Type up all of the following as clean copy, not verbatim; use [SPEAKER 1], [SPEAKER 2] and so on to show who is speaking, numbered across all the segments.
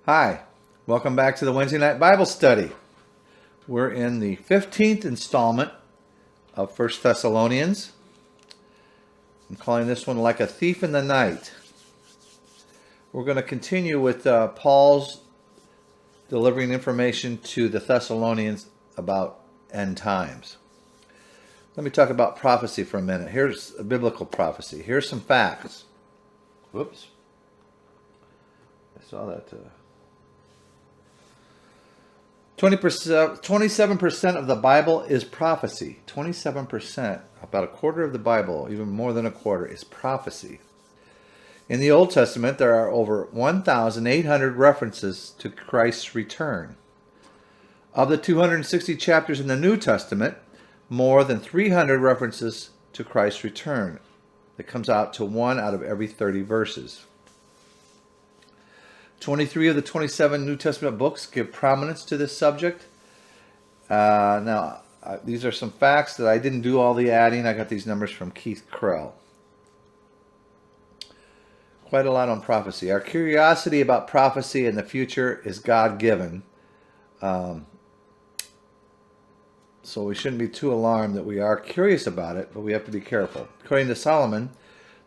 [SPEAKER 1] Hi, welcome back to the Wednesday night Bible study. We're in the 15th installment of First Thessalonians. I'm calling this one Like a Thief in the Night. We're going to continue with Paul's delivering information to the Thessalonians about end times. Let me talk about prophecy for a minute. Here's a biblical prophecy. Here's some facts. Whoops. I saw that. 27% of the Bible is prophecy. 27%, about a quarter of the Bible, even more than a quarter, is prophecy. In the Old Testament, there are over 1,800 references to Christ's return. Of the 260 chapters in the New Testament, more than 300 references to Christ's return. That comes out to 1 out of every 30 verses. 23 of the 27 New Testament books give prominence to this subject. These are some facts that I didn't do all the adding. I got these numbers from Keith Krell. Quite a lot on prophecy. Our curiosity about prophecy in the future is God-given. So we shouldn't be too alarmed that we are curious about it, but we have to be careful. According to Solomon,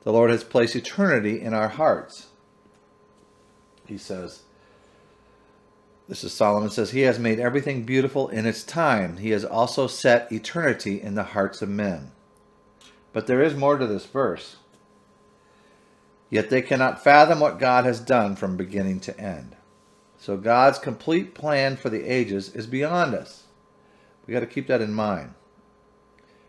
[SPEAKER 1] the Lord has placed eternity in our hearts. He says, Solomon says, He has made everything beautiful in its time. He has also set eternity in the hearts of men. But there is more to this verse. Yet they cannot fathom what God has done from beginning to end. So God's complete plan for the ages is beyond us. We got to keep that in mind.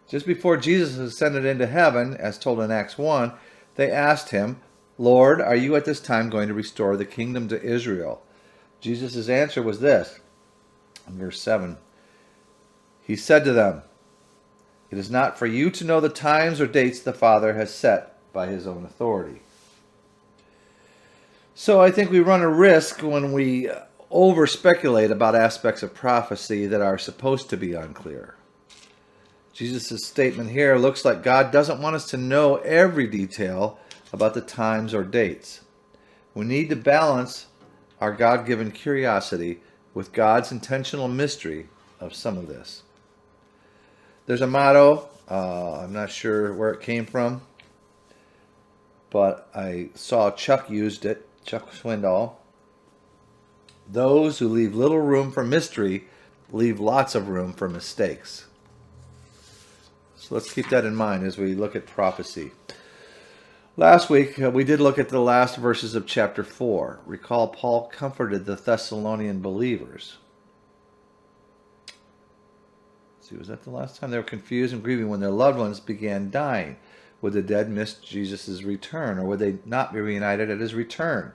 [SPEAKER 1] Just before Jesus ascended into heaven, as told in Acts 1, they asked him, Lord, are you at this time going to restore the kingdom to Israel? Jesus' answer was this, in verse 7. He said to them, It is not for you to know the times or dates the Father has set by his own authority. So I think we run a risk when we over-speculate about aspects of prophecy that are supposed to be unclear. Jesus' statement here looks like God doesn't want us to know every detail about the times or dates. We need to balance our God-given curiosity with God's intentional mystery of some of this. There's a motto, I'm not sure where it came from, but I saw Chuck used it, Chuck Swindoll. Those who leave little room for mystery leave lots of room for mistakes. So let's keep that in mind as we look at prophecy. Last week, we did look at the last verses of chapter 4. Recall, Paul comforted the Thessalonian believers. Let's see, was that the last time they were confused and grieving when their loved ones began dying? Would the dead miss Jesus' return, or would they not be reunited at his return?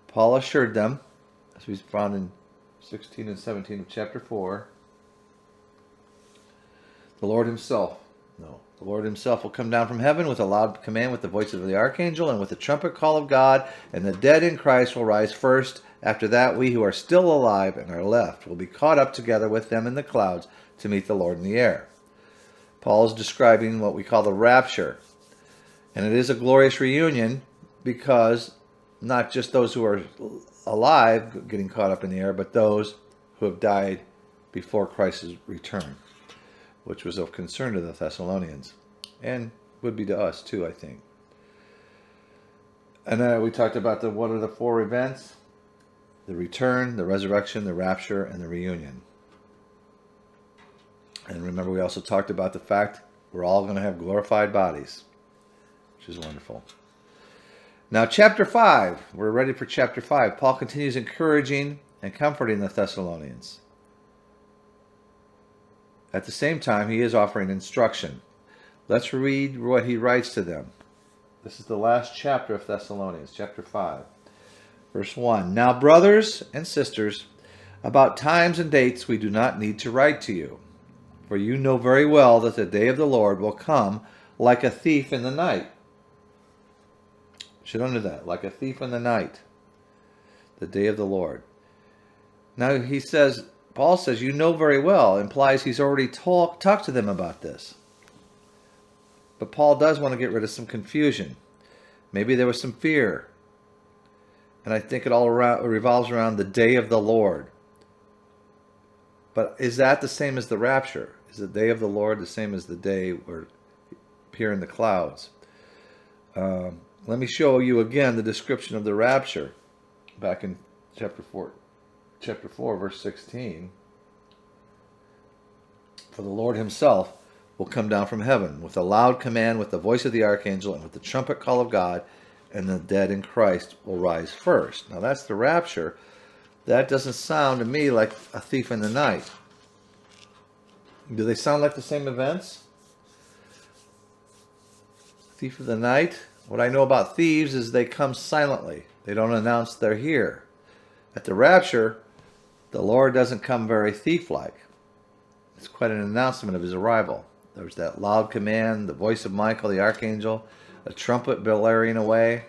[SPEAKER 1] Paul assured them, as we found in 16 and 17 of chapter 4, the Lord himself will come down from heaven with a loud command, with the voice of the archangel, and with the trumpet call of God, and the dead in Christ will rise first. After that, we who are still alive and are left will be caught up together with them in the clouds to meet the Lord in the air. Paul is describing what we call the rapture. And it is a glorious reunion because not just those who are alive getting caught up in the air, but those who have died before Christ's return, which was of concern to the Thessalonians, and would be to us too, I think. And then we talked about what are the four events? The return, the resurrection, the rapture, and the reunion. And remember, we also talked about the fact we're all going to have glorified bodies, which is wonderful. Now, chapter 5, we're ready for chapter 5. Paul continues encouraging and comforting the Thessalonians. At the same time, he is offering instruction. Let's read what he writes to them. This is the last chapter of Thessalonians, chapter 5. Verse 1. Now, brothers and sisters, about times and dates we do not need to write to you, for you know very well that the day of the Lord will come like a thief in the night. Should under that, like a thief in the night, the day of the Lord. Now Paul says, you know very well, implies he's already talked to them about this. But Paul does want to get rid of some confusion. Maybe there was some fear. and I think it all revolves around the day of the Lord. But is that the same as the rapture? Is the day of the Lord the same as the day where appear in the clouds? Let me show you again the description of the rapture back in chapter 4, verse 16. For the Lord himself will come down from heaven with a loud command, with the voice of the archangel, and with the trumpet call of God, and the dead in Christ will rise first. Now that's the rapture. That doesn't sound to me like a thief in the night. Do they sound like the same events? Thief of the night? What I know about thieves is they come silently. They don't announce they're here. At the rapture, the Lord doesn't come very thief-like. It's quite an announcement of his arrival. There's that loud command, the voice of Michael, the archangel, a trumpet blaring away.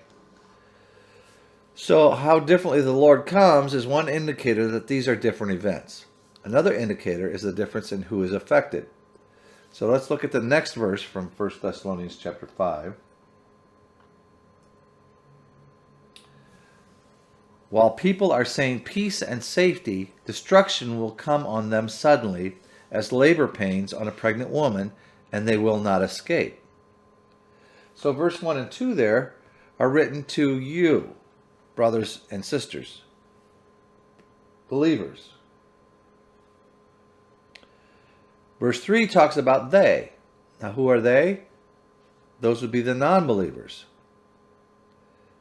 [SPEAKER 1] So how differently the Lord comes is one indicator that these are different events. Another indicator is the difference in who is affected. So let's look at the next verse from 1 Thessalonians chapter 5. While people are saying peace and safety, destruction will come on them suddenly as labor pains on a pregnant woman, and they will not escape. So verse 1 and 2 there are written to you, brothers and sisters, believers. Verse 3 talks about they. Now who are they? Those would be the non-believers.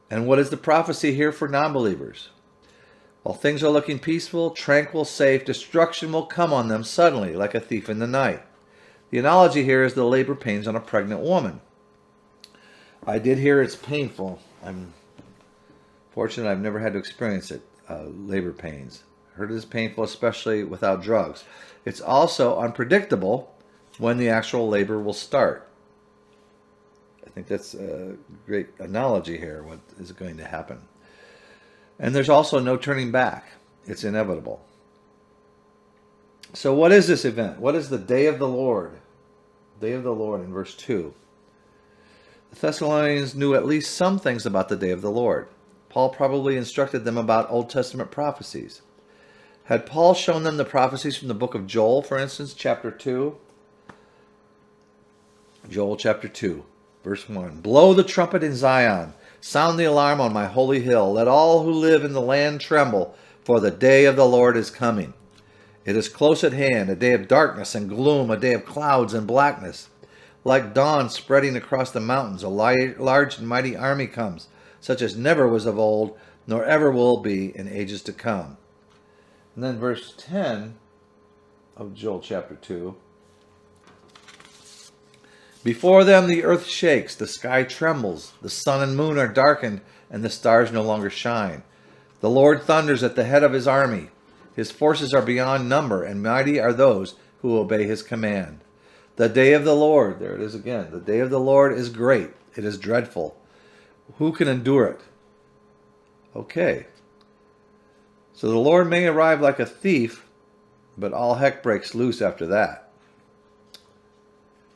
[SPEAKER 1] And what is the prophecy here for non-believers? While things are looking peaceful, tranquil, safe, destruction will come on them suddenly, like a thief in the night. The analogy here is the labor pains on a pregnant woman. I did hear it's painful. I'm fortunate I've never had to experience it, labor pains. I heard it is painful, especially without drugs. It's also unpredictable when the actual labor will start. I think that's a great analogy here, what is going to happen. And there's also no turning back. It's inevitable. So what is this event? What is the day of the Lord? Day of the Lord in verse 2. The Thessalonians knew at least some things about the day of the Lord. Paul probably instructed them about Old Testament prophecies. Had Paul shown them the prophecies from the book of Joel, for instance, chapter 2? Joel chapter 2, verse 1. Blow the trumpet in Zion. Sound the alarm on my holy hill. Let all who live in the land tremble, for the day of the Lord is coming. It is close at hand, a day of darkness and gloom, a day of clouds and blackness. Like dawn spreading across the mountains, a large and mighty army comes, such as never was of old, nor ever will be in ages to come. And then verse 10 of Joel chapter 2. Before them the earth shakes, the sky trembles, the sun and moon are darkened, and the stars no longer shine. The Lord thunders at the head of his army. His forces are beyond number, and mighty are those who obey his command. The day of the Lord, there it is again, the day of the Lord is great, it is dreadful. Who can endure it? Okay. So the Lord may arrive like a thief, but all heck breaks loose after that.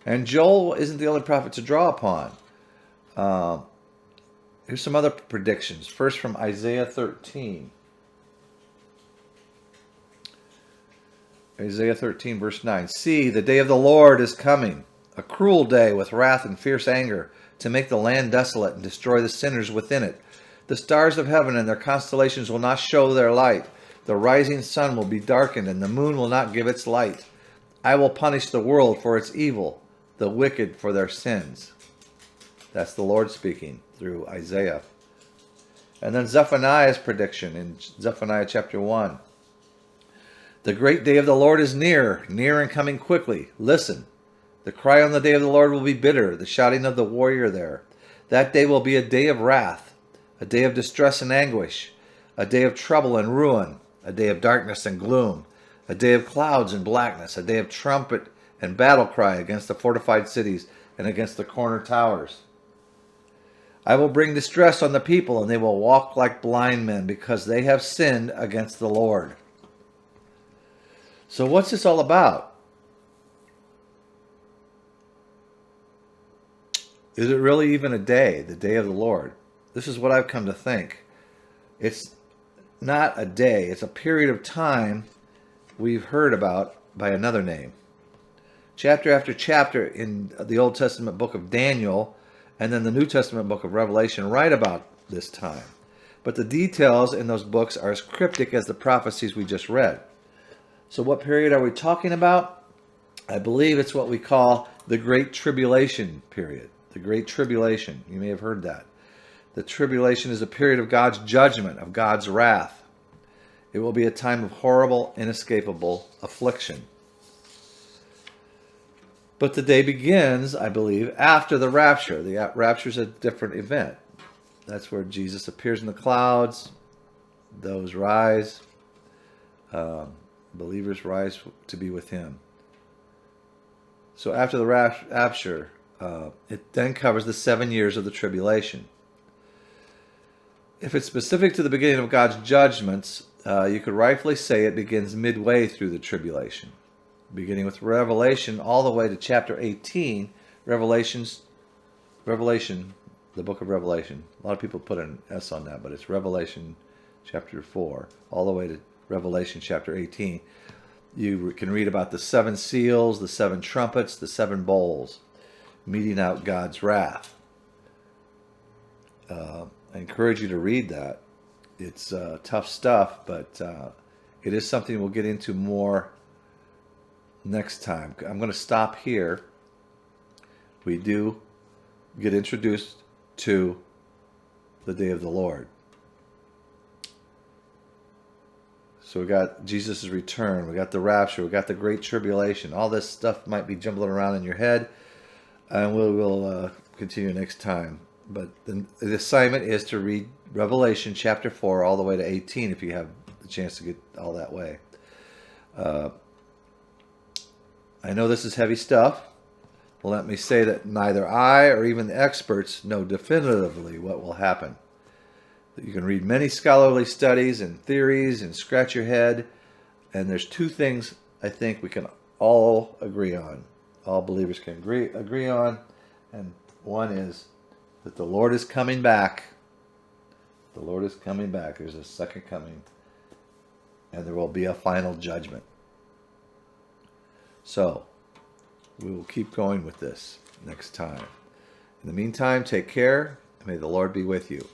[SPEAKER 1] And Joel isn't the only prophet to draw upon. Here's some other predictions. First from Isaiah 13. Isaiah 13, verse 9. See, the day of the Lord is coming, a cruel day with wrath and fierce anger, to make the land desolate and destroy the sinners within it. The stars of heaven and their constellations will not show their light. The rising sun will be darkened, and the moon will not give its light. I will punish the world for its evil, the wicked for their sins. That's the Lord speaking through Isaiah. And then Zephaniah's prediction in Zephaniah chapter 1. The great day of the Lord is near, near and coming quickly. Listen, the cry on the day of the Lord will be bitter, the shouting of the warrior there. That day will be a day of wrath, a day of distress and anguish, a day of trouble and ruin, a day of darkness and gloom, a day of clouds and blackness, a day of trumpet and battle cry against the fortified cities and against the corner towers. I will bring distress on the people, and they will walk like blind men, because they have sinned against the Lord. So what's this all about? Is it really even a day, the day of the Lord? This is what I've come to think. It's not a day, it's a period of time we've heard about by another name. Chapter after chapter in the Old Testament book of Daniel and then the New Testament book of Revelation write about this time. But the details in those books are as cryptic as the prophecies we just read. So what period are we talking about? I believe it's what we call the Great Tribulation period. The Great Tribulation. You may have heard that. The tribulation is a period of God's judgment, of God's wrath. It will be a time of horrible, inescapable affliction. But the day begins, I believe, after the rapture. The rapture is a different event. That's where Jesus appears in the clouds. Those rise. Believers rise to be with him. So after the rapture, it then covers the 7 years of the tribulation. If it's specific to the beginning of God's judgments, you could rightfully say it begins midway through the tribulation. Beginning with Revelation all the way to chapter 18, Revelation, the book of Revelation. A lot of people put an S on that, but it's Revelation chapter 4, all the way to Revelation chapter 18. You can read about the 7 seals, the 7 trumpets, the 7 bowls, meting out God's wrath. I encourage you to read that. It's tough stuff, but it is something we'll get into more next time. I'm going to stop here. We do get introduced to the day of the Lord. So we got Jesus' return, we got the rapture, we got the Great Tribulation. All this stuff might be jumbling around in your head, and we'll continue next time. But the assignment is to read Revelation chapter 4 all the way to 18 if you have the chance to get all that way. I know this is heavy stuff. Let me say that neither I or even the experts know definitively what will happen. You can read many scholarly studies and theories and scratch your head. And there's 2 things I think we can all agree on. All believers can agree on. And one is that the Lord is coming back. The Lord is coming back. There's a second coming. And there will be a final judgment. So, we will keep going with this next time. In the meantime, take care, and may the Lord be with you.